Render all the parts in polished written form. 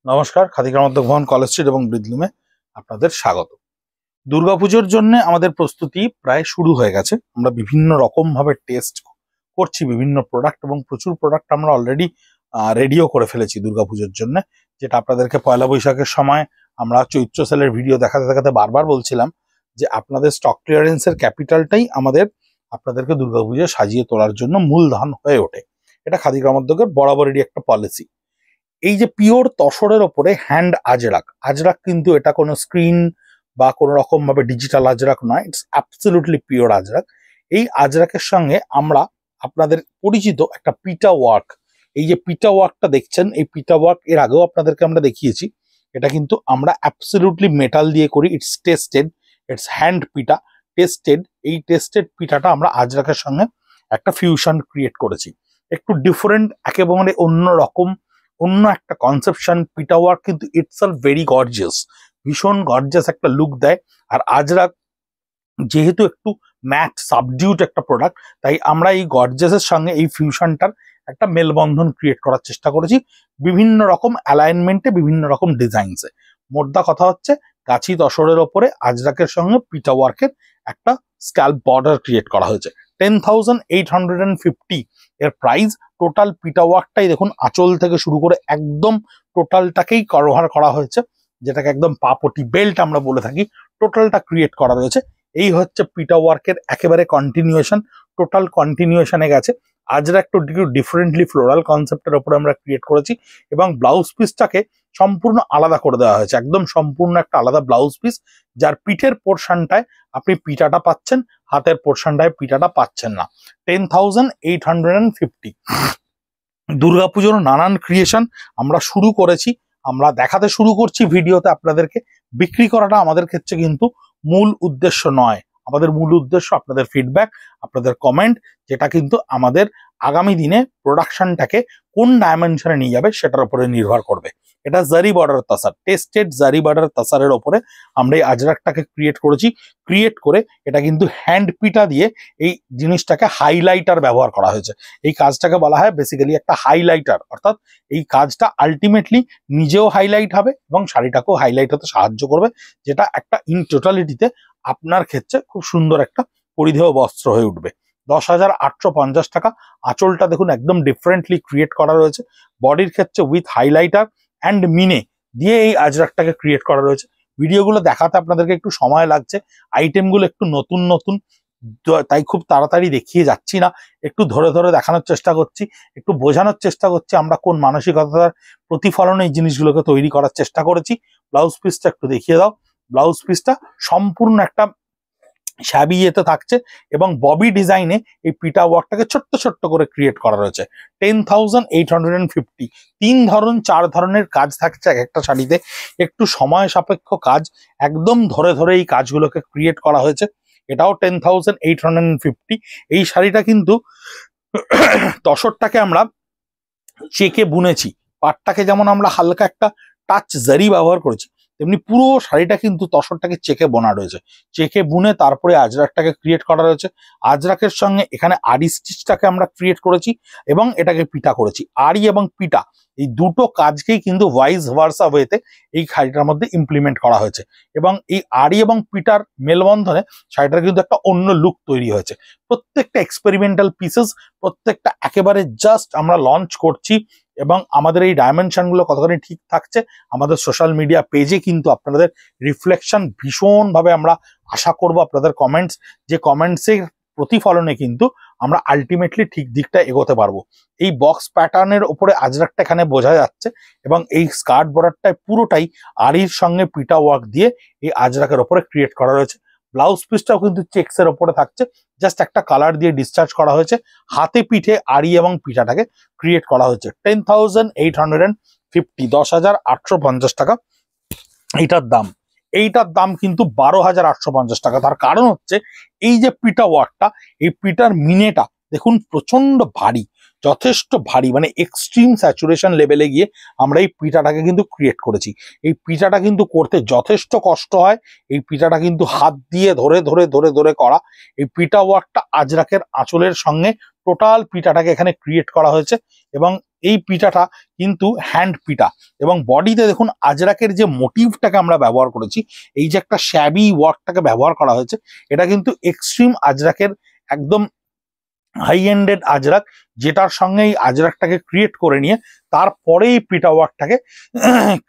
নমস্কার, খাদিগ্রামোদ্যোগ ভবন, college street এবং ব্রিদলুমে আপনাদের স্বাগত। দুর্গাপুজোর জন্য আমাদের প্রস্তুতি প্রায় শুরু হয়ে গেছে। আমরা বিভিন্ন রকম ভাবে টেস্ট করছি বিভিন্ন প্রোডাক্ট, এবং প্রচুর প্রোডাক্ট আমরা অলরেডি রেডিও করে ফেলেছি দুর্গাপুজোর জন্য, যেটা আপনাদেরকে পয়লা বৈশাখের সময় আমরা চৈত্র সেলের ভিডিও দেখাতে দেখাতে বারবার বলছিলাম যে আপনাদের স্টক ক্লিয়ারেন্সের ক্যাপিটালটাই আপনাদেরকে দুর্গাপুজো সাজিয়ে তোলার জন্য মূলধন হয়ে ওঠে। এটা খাদিগ্রামোদ্যোগের বরাবরেরই একটা পলিসি। এই যে পিওর তসরের ওপরে হ্যান্ড আজরাক, আজরাক কিন্তু এটা কোনো স্ক্রিন বা কোনো রকম ভাবে ডিজিটাল আজরাক নয়, ইটস অ্যাবসলিউটলি পিওর আজরাক। এই আজরাকের সঙ্গে আমরা আপনাদের পরিচিত একটা পিটা ওয়ার্ক, এই যে পিটা ওয়ার্কটা দেখছেন, এই পিটা ওয়ার্ক এর আগেও আপনাদেরকে আমরা দেখিয়েছি। এটা কিন্তু আমরা অ্যাবসলিউটলি মেটাল দিয়ে করি, ইটস টেস্টেড, ইটস হ্যান্ড পিটা টেস্টেড। এই টেস্টেড পিটাটা আমরা আজরাকের সঙ্গে একটা ফিউশন ক্রিয়েট করেছি, একটু ডিফারেন্ট, একেবারে অন্য রকম, অন্য একটা কনসেপশন। পিটা ওয়ার্ক কিন্তু ইটসেলফ ভেরি গর্জিয়াস, ভীষণ গর্জিয়াস একটা লুক দেয়। আর আজরাক যেহেতু একটু ম্যাট সাবডিউট একটা প্রোডাক্ট, তাই আমরা এই গর্জিয়াসের সঙ্গে এই ফিউশনটার একটা মেলবন্ধন ক্রিয়েট করার চেষ্টা করেছি বিভিন্ন রকম অ্যালাইনমেন্টে, বিভিন্ন রকম ডিজাইনসে। মোদ্দা কথা হচ্ছে গাছি তসরের ওপরে আজরাকের সঙ্গে পিটা ওয়ার্কের একটা স্ক্যাল্প বর্ডার ক্রিয়েট করা হয়েছে। 10,850 এর প্রাইস। টোটাল পিটা ওয়ার্কটাই দেখুন, আঁচল থেকে শুরু করে একদম টোটালটাকেই কভার করা হয়েছে, যেটাকে একদম পাপটি বেল্ট আমরা বলে থাকি, টোটালটা ক্রিয়েট করা রয়েছে। এই হচ্ছে পিটা ওয়ার্কের একেবারে কন্টিনিউয়েশন, টোটাল কন্টিনিউয়েশনে গেছে। আজরা একটু ডিফারেন্টলি ফ্লোরাল কনসেপ্টের উপরে আমরা ক্রিয়েট করেছি, এবং ব্লাউজ পিসটাকে সম্পূর্ণ আলাদা করে দেওয়া হয়েছে, একদম সম্পূর্ণ একটা আলাদা ব্লাউজ পিস, যার পিঠের পোর্শনটায় আপনি পিঠাটা পাচ্ছেন, হাতের পোর্শনটায় পিঠাটা পাচ্ছেন না। 10,850। দুর্গাপুজোর নানান ক্রিয়েশন আমরা শুরু করেছি, আমরা দেখাতে শুরু করছি ভিডিওতে আপনাদেরকে। বিক্রি করাটা আমাদের ক্ষেত্রে কিন্তু মূল উদ্দেশ্য নয়। আমাদের মূল উদ্দেশ্য আপনাদের ফিডব্যাক, আপনাদের কমেন্ট, যেটা কিন্তু আমাদের আগামী দিনে প্রোডাকশনটাকে কোন ডাইমেনশনে নিয়ে যাবে সেটার উপরে নির্ভর করবে। এটা জারি বর্ডার তাসার, টেস্টেড জারি বর্ডার তাসারের ওপরে আমরা এই আজরাকটাকে ক্রিয়েট করেছি। ক্রিয়েট করে এটা কিন্তু হ্যান্ড পিটা দিয়ে এই জিনিসটাকে হাইলাইটার ব্যবহার করা হয়েছে। এই কাজটাকে বলা হয় বেসিক্যালি একটা হাইলাইটার, অর্থাৎ এই কাজটা আলটিমেটলি নিজেও হাইলাইট হবে এবং শাড়িটাকেও হাইলাইট হতে সাহায্য করবে, যেটা একটা ইন টোটালিটিতে আপনার ক্ষেত্রে খুব সুন্দর একটা পরিধেয় বস্ত্র হয়ে উঠবে। 10,850 টাকা। আঁচলটা দেখুন একদম ডিফারেন্টলি ক্রিয়েট করা রয়েছে। বডির ক্ষেত্রে উইথ হাইলাইটার অ্যান্ড মিনে দিয়ে এই আজরাকটাকে ক্রিয়েট করা রয়েছে। ভিডিওগুলো দেখাতে আপনাদেরকে একটু সময় লাগছে, আইটেমগুলো একটু নতুন নতুন, তাই খুব তাড়াতাড়ি দেখিয়ে যাচ্ছি না, একটু ধরে ধরে দেখানোর চেষ্টা করছি, একটু বোঝানোর চেষ্টা করছি আমরা কোন মানসিকতার প্রতিফলনে এই জিনিসগুলোকে তৈরি করার চেষ্টা করেছি। ব্লাউজ পিসটা একটু দেখিয়ে দাও। ব্লাউজ পিসটা সম্পূর্ণ একটা শ্যাবি ইয়েতে থাকছে, এবং ববি ডিজাইনে এই পিটা ওয়ার্কটাকে ছোট্ট ছোট্ট করে ক্রিয়েট করা রয়েছে। 10,850। 4 ধরনের কাজ থাকছে এক একটা শাড়িতে, একটু সময় সাপেক্ষ কাজ, একদম ধরে ধরে এই কাজগুলোকে ক্রিয়েট করা হয়েছে। এটাও 10,850। এই শাড়িটা কিন্তু তসরটাকে আমরা চেকে বুনেছি, পাটটাকে যেমন আমরা হালকা একটা টাচ জারি ব্যবহার করেছি, তেমনি পুরো শাড়িটা কিন্তু তসরটাকে চেকে বোনা রয়েছে। চেকে বুনে তারপরে আজরাকটাকে ক্রিয়েট করা রয়েছে। আজরাকের সঙ্গে এখানে আড়ি স্টিচটাকে আমরা ক্রিয়েট করেছি এবং এটাকে পিটা করেছি। আড়ি এবং পিটা এই দুটো কাজকেই কিন্তু ভাইস ভার্সা ওয়েতে এই শাড়িটার মধ্যে ইমপ্লিমেন্ট করা হয়েছে, এবং এই আড়ি এবং পিটার মেলবন্ধনে শাড়িটার কিন্তু একটা অন্য লুক তৈরি হয়েছে। প্রত্যেকটা এক্সপেরিমেন্টাল পিসেস, প্রত্যেকটা একেবারে জাস্ট আমরা লঞ্চ করছি, এবং আমাদের এই ডাইমেনশনগুলো কতখানি ঠিক থাকছে আমাদের সোশ্যাল মিডিয়া পেজে কিন্তু আপনাদের রিফ্লেকশন ভীষণভাবে আমরা আশা করব। আপনাদের কমেন্টস, যে কমেন্টসের প্রতিফলনে কিন্তু আমরা আলটিমেটলি ঠিক দিকটা এগোতে পারবো। এই বক্স প্যাটার্নের উপরে আজরাকটা এখানে বোঝা যাচ্ছে, এবং এই স্কার্ট বর্ডারটায় পুরোটাই আড়ির সঙ্গে পিটা ওয়ার্ক দিয়ে এই আজরাকের ওপরে ক্রিয়েট করা রয়েছে। ব্লাউজ পিসটাও কিন্তু চেক্সের ওপরে থাকছে, জাস্ট একটা কালার দিয়ে ডিসচার্জ করা হয়েছে। হাতে পিঠে আড়ি এবং পিঠাটাকে ক্রিয়েট করা হয়েছে। 10,850, 10,850 টাকা এইটার দাম। এইটার দাম কিন্তু 12,850 টাকা। তার কারণ হচ্ছে এই যে পিটা ওয়ার্কটা, এই পিটার মিনেটা দেখুন প্রচন্ড ভারী, যথেষ্ট ভারী, মানে এক্সট্রিম স্যাচুরেশন লেভেলে গিয়ে আমরা এই পিঠাটাকে কিন্তু ক্রিয়েট করেছি। এই পিঠাটা কিন্তু করতে যথেষ্ট কষ্ট হয়। এই পিঠাটা কিন্তু হাত দিয়ে ধরে ধরে ধরে ধরে করা। এই পিটা ওয়ার্কটা আজরাকের আঁচলের সঙ্গে টোটাল পিঠাটাকে এখানে ক্রিয়েট করা হয়েছে, এবং এই পিঠাটা কিন্তু হ্যান্ড পিঠা, এবং বডিতে দেখুন আজরাকের যে মোটিভটাকে আমরা ব্যবহার করেছি, এই যে একটা শ্যাবি ওয়ার্কটাকে ব্যবহার করা হয়েছে, এটা কিন্তু এক্সট্রিম আজরাকের একদম হাই এন্ডেড আজরাক, যেটার সঙ্গে এই আজরাকটাকে ক্রিয়েট করে নিয়ে তারপরে এই পিটা ওয়ার্কটাকে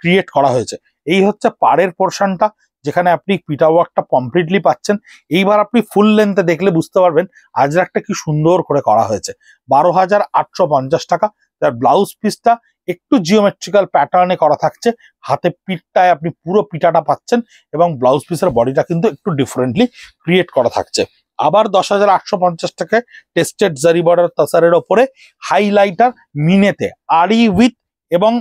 ক্রিয়েট করা হয়েছে। এই হচ্ছে পাড়ের পোর্শনটা, যেখানে আপনি পিটা ওয়ার্কটা কমপ্লিটলি পাচ্ছেন। এইবার আপনি ফুল লেন্থে দেখলে বুঝতে পারবেন আজরাকটা কি সুন্দর করে করা হয়েছে। 12,850 টাকা। তার ব্লাউজ পিসটা একটু জিওমেট্রিক্যাল প্যাটার্নে করা থাকছে, হাতে পিঠটায় আপনি পুরো পিঠাটা পাচ্ছেন, এবং ব্লাউজ পিসের বডিটা কিন্তু একটু ডিফারেন্টলি ক্রিয়েট করা থাকছে। আবার 10,850 টাকায় টেস্টেড জারি বর্ডার তাসারের ওপরে হাইলাইটার মিনেতে আরি উইথ এবং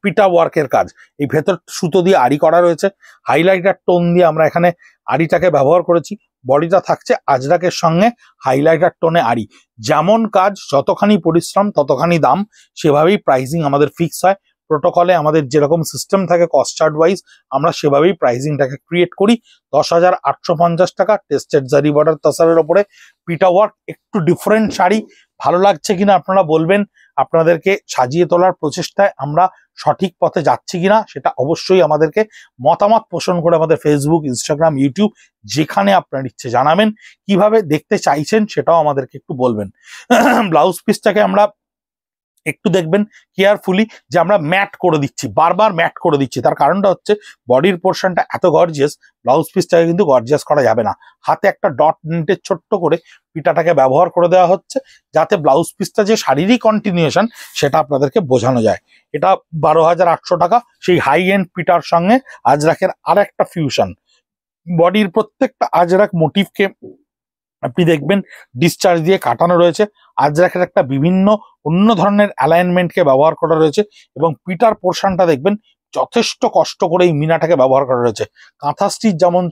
পিটা ওয়ার্কের কাজ। এই ভেতর সুতো দিয়ে আড়ি করা রয়েছে, হাইলাইটার টোন দিয়ে আমরা এখানে আড়িটাকে ব্যবহার করেছি। বডিটা থাকছে আজরাকের সঙ্গে হাইলাইটার টোনে আড়ি। যেমন কাজ, যতখানি পরিশ্রম ততখানি দাম, সেভাবেই প্রাইসিং আমাদের ফিক্স হয়। প্রোটোকলে আমাদের যেরকম সিস্টেম থাকে কস্ট চার্ট ওয়াইজ, আমরা সেভাবেই প্রাইসিংটাকে ক্রিয়েট করি। 10,850 টাকা টেস্টেড জারি বর্ডার তাসারের ওপরে পিটা ওয়ার্ক। একটু ডিফারেন্ট শাড়ি, ভালো লাগছে কিনা আপনারা বলবেন। আপনাদেরকে সাজিয়ে তোলার প্রচেষ্টায় আমরা সঠিক পথে যাচ্ছি কিনা সেটা অবশ্যই আমাদেরকে মতামত পোষণ করে আমাদের ফেসবুক, ইনস্টাগ্রাম, ইউটিউব যেখানে আপনার ইচ্ছে জানাবেন। কিভাবে দেখতে চাইছেন সেটাও আমাদেরকে একটু বলবেন। ব্লাউজ পিসটাকে আমরা একটু দেখবেন কেয়ারফুলি, যে আমরা ম্যাট করে দিচ্ছি, বারবার ম্যাট করে দিচ্ছি। তার কারণটা হচ্ছে বডির পোর্শনটা এত গর্জিয়াস, ব্লাউজ পিসটাকে কিন্তু গর্জিয়াস করা যাবে না। হাতে একটা ডট নিটে ছোট্ট করে পিঠাটাকে ব্যবহার করে দেওয়া হচ্ছে, যাতে ব্লাউজ পিসটা যে শারীরিক কন্টিনিউশন সেটা আপনাদেরকে বোঝানো যায়। এটা 12,800 টাকা। সেই হাই এন্ড পিঠার সঙ্গে আজরাকের আর একটা ফিউশন। বডির প্রত্যেকটা আজরাক মোটিভকে আপনি দেখবেন ডিসচার্জ দিয়ে কাটানো রয়েছে। আজরাকের একটা বিভিন্ন অন্য ধরনের অ্যালাইনমেন্টকে ব্যবহার করা রয়েছে, এবং পিটার পোর্শনটা দেখবেন যথেষ্ট কষ্ট করে এই মিনাটাকে ব্যবহার করা রয়েছে। কাঁথা স্টিচ যেমন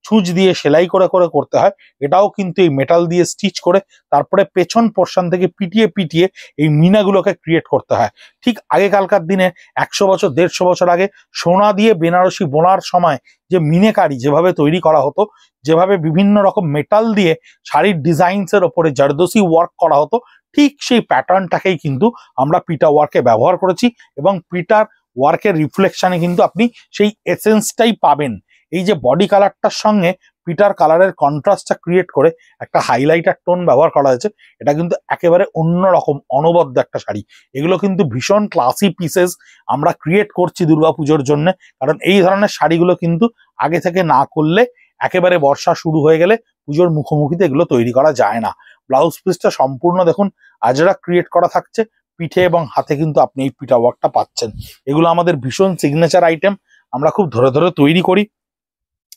ছুঁচ দিয়ে সেলাই করে করে করতে হয়, এটাও কিন্তু এই মেটাল দিয়ে স্টিচ করে তারপরে পেছন পোর্শন থেকে পিটিয়ে পিটিয়ে এই মিনাগুলোকে ক্রিয়েট করতে হয়। ঠিক আগেকালকার দিনে 100 বছর 150 বছর আগে সোনা দিয়ে বেনারসি বোনার সময় যে মিনেকারি যেভাবে তৈরি করা হতো, যেভাবে বিভিন্ন রকম মেটাল দিয়ে শাড়ির ডিজাইনসের ওপরে জারদোসি ওয়ার্ক করা হতো, ঠিক সেই প্যাটার্নটাকেই কিন্তু আমরা পিটা ওয়ার্কে ব্যবহার করেছি, এবং পিটার ওয়ার্কের রিফ্লেকশনে কিন্তু আপনি সেই এসেন্সটাই পাবেন। এই যে বডি কালারটার সঙ্গে পিটার কালারের কন্ট্রাস্টটা ক্রিয়েট করে একটা হাইলাইটার টোন ব্যবহার করা হয়েছে, এটা কিন্তু একেবারে অন্যরকম অনবদ্য একটা শাড়ি। এগুলো কিন্তু ভীষণ ক্লাসি পিসেস আমরা ক্রিয়েট করছি দুর্গাপুজোর জন্য, কারণ এই ধরনের শাড়িগুলো কিন্তু আগে থেকে না করলে একেবারে বর্ষা শুরু হয়ে গেলে পুজোর মুখোমুখিতে এগুলো তৈরি করা যায় না। ব্লাউজ পিসটা সম্পূর্ণ দেখুন আজরাক ক্রিয়েট করা থাকছে, পিঠে এবং হাতে কিন্তু আপনি এই পিঠা ওয়ার্কটা পাচ্ছেন। এগুলো আমাদের ভীষণ সিগনেচার আইটেম, আমরা খুব ধরে ধরে তৈরি করি।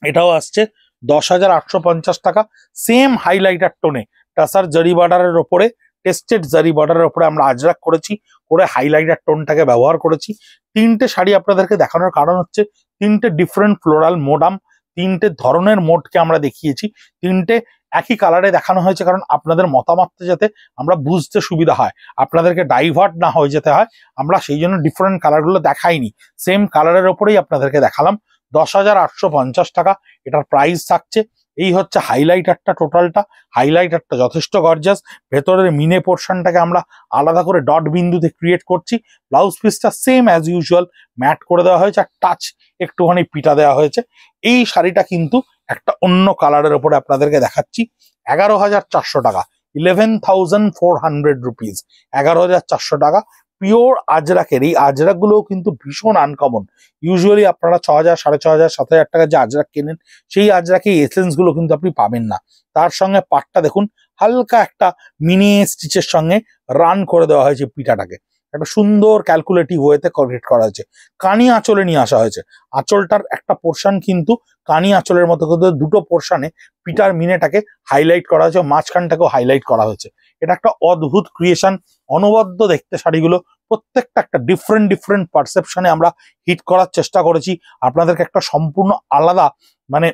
এটাও আসছে 10,850 টাকা। সেম হাইলাইটার টোনে টাসার জারি বর্ডারের ওপরে, টেস্টেড জারি বর্ডারের ওপরে আমরা আজরাক করেছি, করে হাইলাইটার টোনটাকে ব্যবহার করেছি। তিনটে শাড়ি আপনাদেরকে দেখানোর কারণ হচ্ছে তিনটে ডিফারেন্ট ফ্লোরাল মোডাম, তিনটে ধরনের মোডকে আমরা দেখিয়েছি। তিনটে একই কালারে দেখানো হয়েছে কারণ আপনাদের মতামতটা যাতে আমরা বুঝতে সুবিধা হয়, আপনাদেরকে ডাইভার্ট না হয়ে যেতে হয়, আমরা সেই জন্য ডিফারেন্ট কালারগুলো দেখাইনি, সেম কালারের ওপরেই আপনাদেরকে দেখালাম। 10,850 টাকা এটার প্রাইস থাকছে। এই হচ্ছে হাইলাইটারটা, টোটালটা হাইলাইটারটা যথেষ্ট গর্জাস। ভেতরের মিনে পোর্শনটাকে আমরা আলাদা করে ডট বিন্দুতে ক্রিয়েট করছি। ব্লাউজ পিসটা সেম অ্যাজ ইউজুয়াল ম্যাট করে দেওয়া হয়েছে, আর টাচ একটুখানি পিটা দেওয়া হয়েছে। এই শাড়িটা কিন্তু একটা অন্য কালারের ওপরে আপনাদেরকে দেখাচ্ছি। 11,400 টাকা, 11,400 রুপিস, 11,400 টাকা। পিওর আজরাকের এই আজরাকগুলোও কিন্তু ভীষণ আনকমন। ইউজুয়ালি আপনারা 6,000, 6,500, 7,000 টাকা যে আজরাক কেনেন, সেই আজরাকে এসেন্স গুলো কিন্তু আপনি পাবেন না। তার সঙ্গে পাটটা দেখুন হালকা একটা মিনি স্টিচের সঙ্গে রান করে দেওয়া হয়েছে পিঠাটাকে, একটা সুন্দর ক্যালকুলেটিভ ওয়েতে ক্রিয়েট করা হয়েছে। কানি আঁচলে নিয়ে আসা হয়েছে, আঁচলটার একটা পোর্শন কিন্তু কানি আঁচলের মতো করে দুটো পোর্শনে পিটার মিনেটাকে হাইলাইট করা হয়েছে, মাঝখানটাকেও হাইলাইট করা হয়েছে। এটা একটা অদ্ভুত ক্রিয়েশন, অনবদ্য দেখতে শাড়িগুলো। প্রত্যেকটা একটা ডিফারেন্ট পারসেপশনে আমরা হিট করার চেষ্টা করেছি, আপনাদেরকে একটা সম্পূর্ণ আলাদা মানে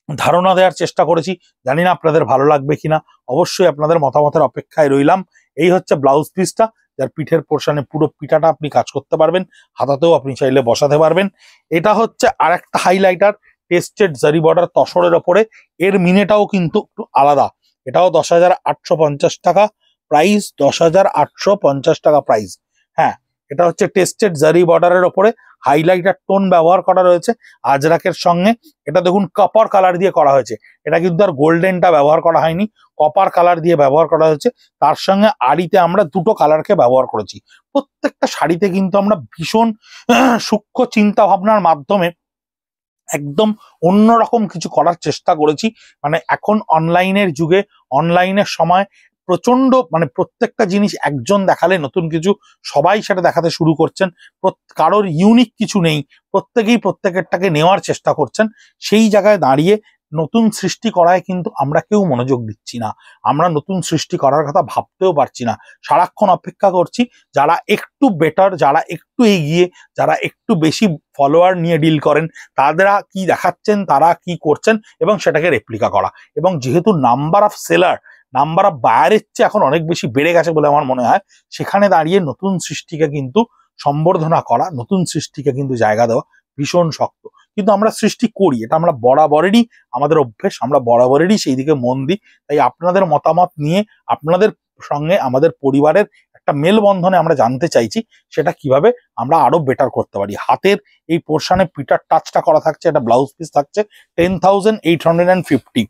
ধারণা দেওয়ার চেষ্টা করেছি। জানি না আপনাদের ভালো লাগবে কিনা, অবশ্যই আপনাদের মতামতের অপেক্ষায় রইলাম। এই হচ্ছে ব্লাউজ পিসটা, যার পিঠের পোর্শনে পুরো পিঠাটা আপনি কাজ করতে পারবেন, হাতাতেও আপনি চাইলে বসাতে পারবেন। এটা হচ্ছে আর একটা হাইলাইটার, টেস্টেড জারি বর্ডার তসরের ওপরে, এর মিনেটাও কিন্তু একটু আলাদা। এটাও 10,850 টাকা, প্রাইস 10,850 টাকা প্রাইস। হ্যাঁ, এটা হচ্ছে টেস্টেড জারি বর্ডারের ওপরে হাইলাইটার টোন ব্যবহার করা রয়েছে আজরাকের সঙ্গে। এটা দেখুন কপার কালার দিয়ে করা হয়েছে, এটা কিন্তু আর গোল্ডেনটা ব্যবহার করা হয়নি, কপার কালার দিয়ে ব্যবহার করা হয়েছে। তার সঙ্গে আড়িতে আমরা দুটো কালারকে ব্যবহার করেছি। প্রত্যেকটা শাড়িতে কিন্তু আমরা ভীষণ সূক্ষ্ম চিন্তা ভাবনার মাধ্যমে একদম অন্যরকম কিছু করার চেষ্টা করেছি। মানে এখন অনলাইনের যুগে, অনলাইনের সময় প্রচন্ড মানে প্রত্যেকটা জিনিস একজন দেখালে নতুন কিছু সবাই সেটা দেখাতে শুরু করছেন, কারোর ইউনিক কিছু নেই, প্রত্যেকেই প্রত্যেকেরটাকে নেওয়ার চেষ্টা করছেন। সেই জায়গায় দাঁড়িয়ে নতুন সৃষ্টি করায় কিন্তু আমরা কেউ মনোযোগ দিচ্ছি না, আমরা নতুন সৃষ্টি করার কথা ভাবতেও পারছি না। সারাক্ষণ অপেক্ষা করছি যারা একটু বেটার, যারা একটু এগিয়ে, যারা একটু বেশি ফলোয়ার নিয়ে ডিল করেন, তারা কি দেখাচ্ছেন, তারা কি করছেন এবং সেটাকে রেপ্লিকা করা। এবং যেহেতু number of seller, number of বায়ারের চেয়ে এখন অনেক বেশি বেড়ে গেছে বলে আমার মনে হয়, সেখানে দাঁড়িয়ে নতুন সৃষ্টিকে কিন্তু সম্বর্ধনা করা, নতুন সৃষ্টিকে কিন্তু জায়গা দেওয়া ভীষণ শক্ত। কিন্তু আমরা সৃষ্টি করি, এটা আমরা বরাবরেরই আমাদের অভ্যেস, আমরা বরাবরেরই সেই দিকে মন দিই। তাই আপনাদের মতামত নিয়ে আপনাদের সঙ্গে আমাদের পরিবারের একটা মেলবন্ধনে আমরা জানতে চাইছি সেটা কিভাবে আমরা আরো বেটার করতে পারি। হাতের এই পোর্শনে পিটার টাচটা করা থাকছে, এটা ব্লাউজ পিস থাকছে 10,850,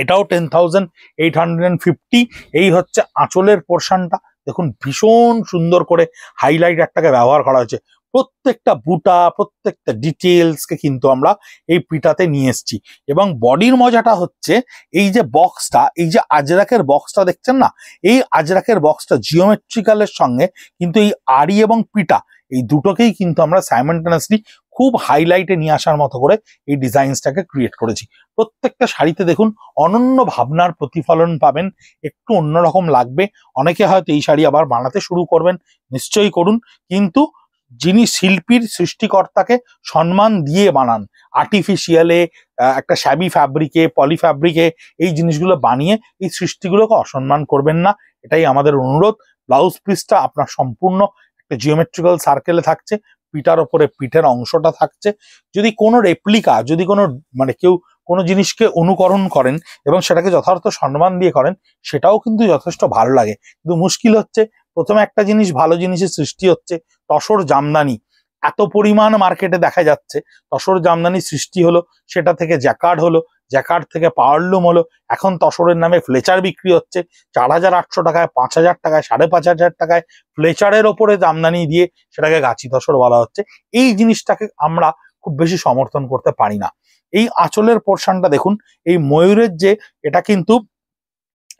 এটাও 10,850। এই হচ্ছে আঁচলের পোর্শনটা, দেখুন ভীষণ সুন্দর করে হাইলাইটারটাকে ব্যবহার করা হয়েছে। প্রত্যেকটা বুটা, প্রত্যেকটা ডিটেলসকে কিন্তু আমরা এই পিটাতে নিয়ে এসেছি। এবং বডির মজাটা হচ্ছে এই যে বক্সটা, এই যে আজরাকের বক্সটা দেখছেন না, এই আজরাকের বক্সটা জিওমেট্রিক্যালের সঙ্গে কিন্তু এই আড়ি এবং পিটা এই দুটোকেই কিন্তু আমরা সাইমultaneously খুব হাইলাইটে নিয়ে আসার মতো করে এই ডিজাইনসটাকে ক্রিয়েট করেছি। প্রত্যেকটা শাড়িতে দেখুন অনন্য ভাবনার প্রতিফলন পাবেন, একটু অন্যরকম লাগবে। অনেকে হয়তো এই শাড়ি আবার বানাতে শুরু করবেন, নিশ্চয়ই করুন, কিন্তু যিনি শিল্পীর সৃষ্টিকর্তাকে সম্মান দিয়ে বানান, আর্টিফিশিয়ালে একটা শ্যাবি ফ্যাব্রিকে, পলি ফ্যাব্রিকে এই জিনিসগুলো বানিয়ে এই সৃষ্টিগুলোকে অসম্মান করবেন না, এটাই আমাদের অনুরোধ। ব্লাউজ পিসটা আপনার সম্পূর্ণ একটা জিওমেট্রিক্যাল সার্কেলে থাকছে, পিটার ওপরে পিঠের অংশটা থাকছে। যদি কোনো রেপ্লিকা, যদি কোনো মানে কেউ কোনো জিনিসকে অনুকরণ করেন এবং সেটাকে যথার্থ সম্মান দিয়ে করেন, সেটাও কিন্তু যথেষ্ট ভালো লাগে। কিন্তু মুশকিল হচ্ছে প্রথমে একটা জিনিস, ভালো জিনিসের সৃষ্টি হচ্ছে, তসর জামদানি এত পরিমাণ মার্কেটে দেখা যাচ্ছে, তসর জামদানি সৃষ্টি হলো, সেটা থেকে জ্যাকার্ড হলো, জ্যাকার্ড থেকে পাওয়ারলুম হলো, এখন তসরের নামে ফ্লেচার বিক্রি হচ্ছে 4,800 টাকায়, 5,000 টাকায়, 5,500 টাকায় ফ্লেচারের ওপরে জামদানি দিয়ে সেটাকে গাছি তসর বলা হচ্ছে। এই জিনিসটাকে আমরা খুব বেশি সমর্থন করতে পারি না। এই আঁচলের পোর্শনটা দেখুন, এই ময়ূরের যে এটা কিন্তু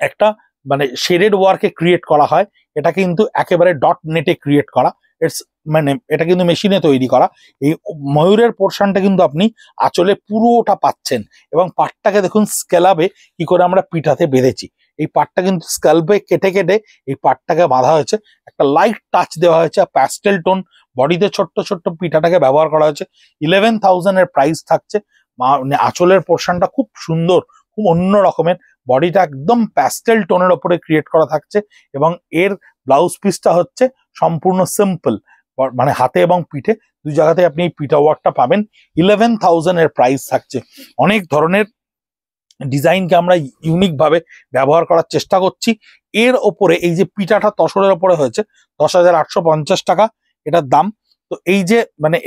একটা মানে শেডেড ওয়ার্কে ক্রিয়েট করা হয়, এটা কিন্তু একেবারে ডট নেটে ক্রিয়েট করা, ইটস মানে এটা কিন্তু মেশিনে তৈরি করা। এই ময়ূরের পোর্শনটা কিন্তু আপনি আঁচলে পুরোটা পাচ্ছেন। এবং পাটটাকে দেখুন স্ক্যালাবে কি করে আমরা পিঠাতে বেঁধেছি, এই পাটটা কিন্তু স্ক্যালবে কেটে কেটে এই পাটটাকে বাঁধা হয়েছে, একটা লাইট টাচ দেওয়া হয়েছে, প্যাস্টেল টোন বডিতে ছোট্ট ছোট্ট পিঠাটাকে ব্যবহার করা হয়েছে। 11,000 এর প্রাইস থাকছে। মানে আঁচলের পোর্শনটা খুব সুন্দর, খুব অন্য রকমের, বডিটা একদম প্যাস্টেল টোনের ওপরে ক্রিয়েট করা থাকছে। এবং এর ব্লাউজ পিসটা হচ্ছে সম্পূর্ণ সিম্পল, মানে হাতে এবং পিঠে দুই জায়গাতে আপনি এই পিঠা ওয়ার্কটা পাবেন। 11,000 এর প্রাইস থাকছে। অনেক ধরনের ডিজাইনকে আমরা ইউনিক ভাবে ব্যবহার করার চেষ্টা করছি। এর ওপরে এই যে পিঠাটা তসরের ওপরে হয়েছে 10,850 টাকা এটার দাম। তো এই যে মানে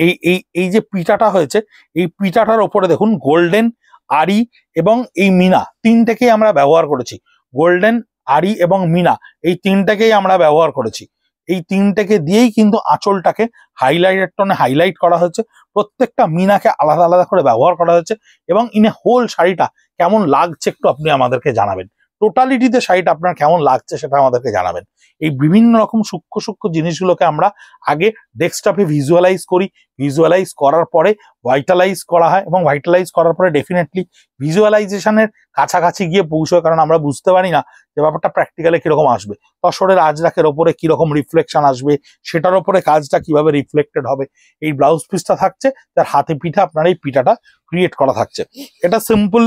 এই যে পিঠাটা হয়েছে, এই পিঠাটার ওপরে দেখুন গোল্ডেন, আরি এবং এই মিনা তিনটাকেই আমরা ব্যবহার করেছি। গোল্ডেন, আরি এবং মিনা এই তিনটাকেই আমরা ব্যবহার করেছি। এই তিনটাকে দিয়েই কিন্তু আঁচলটাকে হাইলাইটের টোনে হাইলাইট করা হয়েছে। প্রত্যেকটা মিনাকে আলাদা আলাদা করে ব্যবহার করা হয়েছে। এবং ইনে হোল শাড়িটা কেমন লাগছে একটু আপনি আমাদেরকে জানাবেন, টোটালিটিতে শাড়িটা আপনার কেমন লাগছে সেটা আমাদেরকে জানাবেন। এই বিভিন্ন রকম সূক্ষ্ম সূক্ষ্ম জিনিসগুলোকে আমরা আগে ডেস্কটপে ভিজুয়ালাইজ করি, ভিজুয়ালাইজ করার পরে ভাইটালাইজ করা হয়, এবং ভাইটালাইজ করার পরে ডেফিনেটলি ভিজুয়ালাইজেশনের কাছাকাছি গিয়ে পৌঁছয়, কারণ আমরা বুঝতে পারি না যে ব্যাপারটা প্র্যাকটিক্যালে কিরকম আসবে, তসরের আজরাকের ওপরে কিরকম রিফ্লেকশন আসবে, সেটার ওপরে কাজটা কিভাবে রিফ্লেক্টেড হবে। এই ব্লাউজ পিসটা থাকছে, তার হাতে পিঠা আপনার এই পিঠাটা ক্রিয়েট করা থাকছে। এটা সিম্পল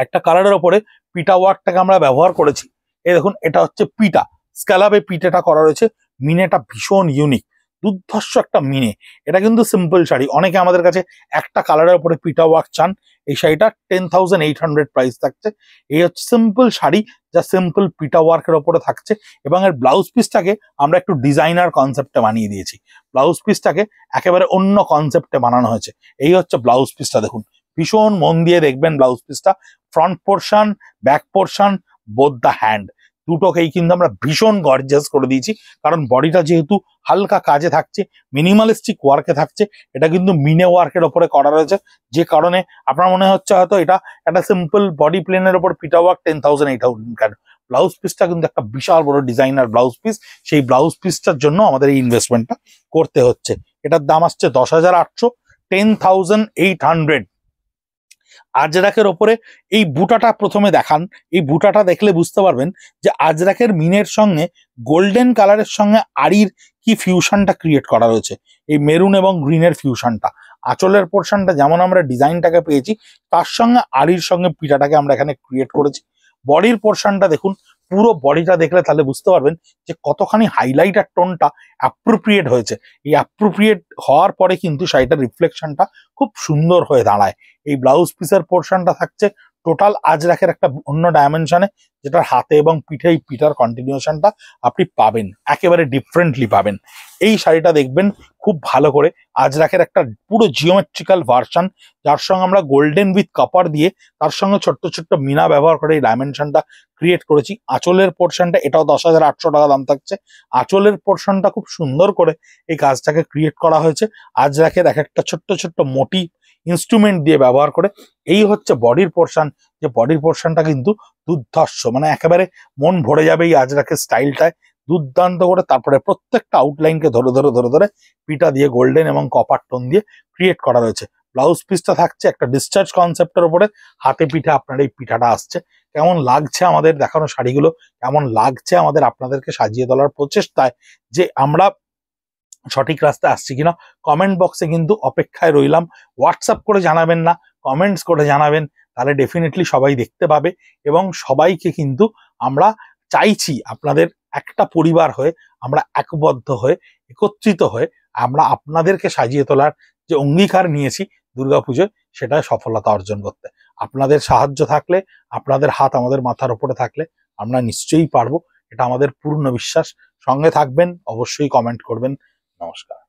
একটা কালারের ওপরে পিটা ওয়ার্কটাকে আমরা ব্যবহার করেছি। এই দেখুন এটা হচ্ছে পিটা, স্ক্যালাবে পিঠাটা করা রয়েছে, মিনেটা ভীষণ ইউনিক। দুর্ধর্ষ একটা মিনে। এটা কিন্তু সিম্পল শাড়ি, অনেকে আমাদের কাছে একটা কালারের উপরে পিটা ওয়ার্ক চান। এই শাড়িটা 10,800 প্রাইস থাকছে। এই হচ্ছে সিম্পল শাড়ি যা সিম্পল পিটা ওয়ার্কের ওপরে থাকছে, এবং এর ব্লাউজ পিসটাকে আমরা একটু ডিজাইনার কনসেপ্টে বানিয়ে দিয়েছি। ব্লাউজ পিসটাকে একেবারে অন্য কনসেপ্টে বানানো হয়েছে। এই হচ্ছে ব্লাউজ পিসটা, দেখুন ভীষণ মন দিয়ে দেখবেন ব্লাউজ পিসটা। Front portion, back portion, both the hand দুটোকেই কিন্তু আমরা ভীষণ গর্জিয়াস করে দিয়েছি, কারণ বডিটা যেহেতু হালকা কাজে থাকছে, মিনিমালিস্টিক ওয়ার্কে থাকছে, এটা কিন্তু মিনে ওয়ার্কের ওপরে করা রয়েছে, যে কারণে আপনার মনে হচ্ছে হয়তো এটা একটা সিম্পল বডি প্লেনের ওপর পিটা ওয়ার্ক 10,800। ব্লাউজ পিসটা কিন্তু একটা বিশাল বড় ডিজাইনার ব্লাউজ পিস। সেই ব্লাউজ পিসটার জন্য আমাদের এই ইনভেস্টমেন্টটা করতে হচ্ছে। এটার দাম আসছে 10,800, 10,800। আজরাকের ওপরে এই বুটাটা প্রথমে দেখান। এই বুটাটা দেখলে বুঝতে পারবেন যে আজরাকের মিনের সঙ্গে গোল্ডেন কালারের সঙ্গে আড়ির কি ফিউশনটা ক্রিয়েট করা রয়েছে, এই মেরুন এবং গ্রিনের ফিউশনটা। আঁচলের পোর্শনটা যেমন আমরা ডিজাইনটাকে পেয়েছি, তার সঙ্গে আড়ির সঙ্গে পিটাটাকে আমরা এখানে ক্রিয়েট করেছি। বডির পোর্শনটা দেখুন, পুরো বডিটা দেখলে তাহলে বুঝতে পারবেন যে কতখানি হাইলাইট আর টোনটা অ্যাপ্রোপ্রিয়েট হয়েছে। এই অ্যাপ্রোপ্রিয়েট হওয়ার পরে কিন্তু শাড়িটার রিফ্লেকশনটা খুব সুন্দর হয়ে দাঁড়ায়। এই ব্লাউজ পিসের পোর্শনটা থাকছে টোটাল আজরাকের একটা অন্য ডাইমেনশনে, যেটার হাতে এবং পিঠে এই পিটার কন্টিনিউশনটা আপনি পাবেন, একেবারে ডিফারেন্টলি পাবেন। এই শাড়িটা দেখবেন খুব ভালো করে, আজরাকের একটা পুরো জিওমেট্রিক্যাল ভার্সন, যার সঙ্গে আমরা গোল্ডেন উইথ কপার দিয়ে তার সঙ্গে ছোট্ট ছোট্ট মিনা ব্যবহার করে এই ডাইমেনশনটা ক্রিয়েট করেছি। আঁচলের পোর্শনটা এটাও 10,800 টাকা দাম থাকছে। আঁচলের পোর্শনটা খুব সুন্দর করে এই কাজটাকে ক্রিয়েট করা হয়েছে আজরাকের এক একটা ছোট্ট ছোট্ট মোটি ইনস্ট্রুমেন্ট দিয়ে ব্যবহার করে। এই হচ্ছে বডির পোর্শন, যে বডির পোর্শনটা কিন্তু দুর্ধর্ষ, মানে একেবারে মন ভরে যাবে এই আজরাকের স্টাইলটায়, দুর্দান্ত করে। তারপরে প্রত্যেকটা আউটলাইনকে ধরে ধরে ধরে ধরে পিটা দিয়ে গোল্ডেন এবং কপার টোন দিয়ে ক্রিয়েট করা রয়েছে। ব্লাউজ পিসটা থাকছে একটা ডিসচার্জ কনসেপ্টের উপরে, হাতে পিঠে আপনার এই পিঠাটা আসছে। কেমন লাগছে আমাদের দেখানো শাড়িগুলো, কেমন লাগছে আমাদের আপনাদেরকে সাজিয়ে তোলার প্রচেষ্টায় যে আমরা সঠিক রাস্তায় আসছি কিনা, কমেন্ট বক্সে কিন্তু অপেক্ষায় রইলাম। হোয়াটসঅ্যাপ করে জানাবেন না, কমেন্টস করে জানাবেন, তাহলে ডেফিনেটলি সবাই দেখতে পাবে। এবং সবাইকে কিন্তু আমরা চাইছি আপনাদের একটা পরিবার হয়ে, আমরা একবদ্ধ হয়ে, একত্রিত হয়ে আমরা আপনাদেরকে সাজিয়ে তোলার যে অঙ্গীকার নিয়েছি দুর্গাপুজোয়, সেটা সফলতা অর্জন করতে। আপনাদের সাহায্য থাকলে, আপনাদের হাত আমাদের মাথার উপরে থাকলে আমরা নিশ্চয়ই পারবো, এটা আমাদের পূর্ণ বিশ্বাস। সঙ্গে থাকবেন, অবশ্যই কমেন্ট করবেন। নমস্কার।